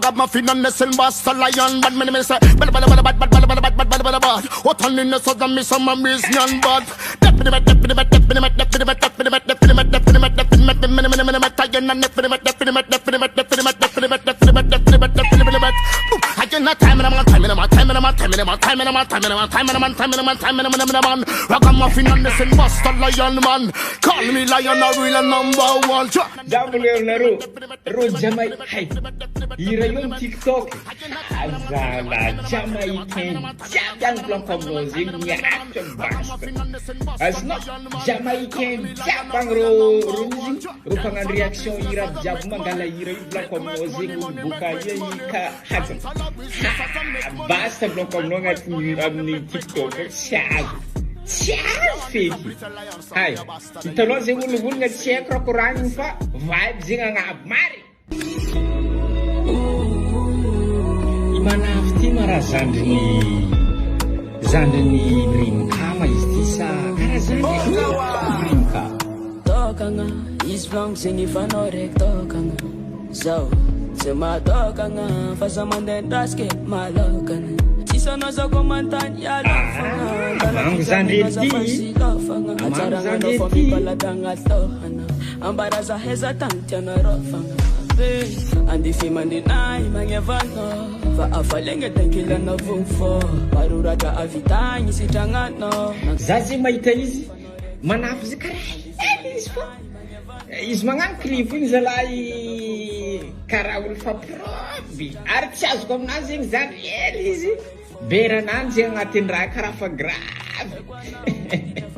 ragamuffin and the sin Basta Lion, but many say, bad. What on in the southern miss on my mission, but ragamuffin and the sin Basta Lion, man. Call me Lion, a real number one. Ro Jamai, hey, Irayon TikTok, Azala, Jamaican, Jamaican Blancos in the action Basta. As not Jamaican, Japangro, Rupangan reaction, Ira, Jamangala, Ira, Blancos in Bukaya, Hazard. Basta Blancos at TikTok, Shag. Fake. Hai, kita lo zengul ngat share krokoran fa vibe zinga ngap mari. Imana afti mara zandni rimka ma istisa kara zandni rimka. Tokanga is wrong singi fanorek tokanga. So, sema tokanga fa samande daske malokana. Sana sa komantan ya Amang zandeti ambara za heza tantiana rofanga andi fimandi nai mangevano va afalenge tenkila na vumfo barura ka avitanyi sitangano zazi maitaizi manafzi kare is mangan clip in zalai karawul fa probi archas kom nazing zan elizi Beranan yang ngatin raka rafa grave.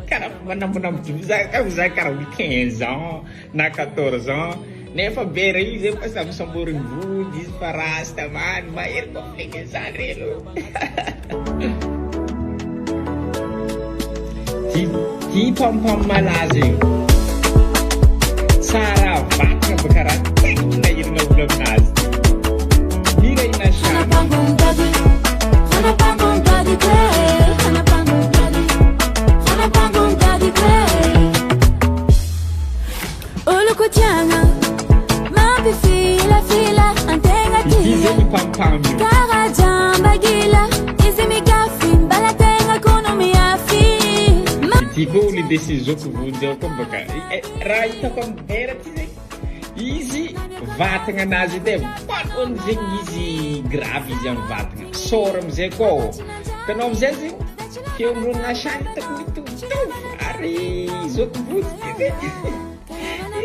Karena menam-menam juga kan bisa karena 15 ans, na 14 ans. Nefa beri je pas am samburin budis paras taman mair konflik sanrelo. Ti pom-pom Malaza. Sara vakna bekara na yin ngoblom nas. Dira ina sha. Tigoli decisão que vou dizer como bacana. Raita como era easy vatanga nazi dem. Qual on zing easy grave jam vatanga. Soram zeko. Kanom zezing que eu não achar tá muito ari zok vou dizer.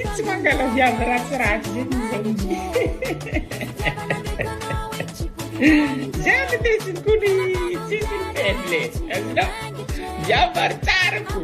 Isso mangala via rat já me desse cuni sim pedle. Já bartarco.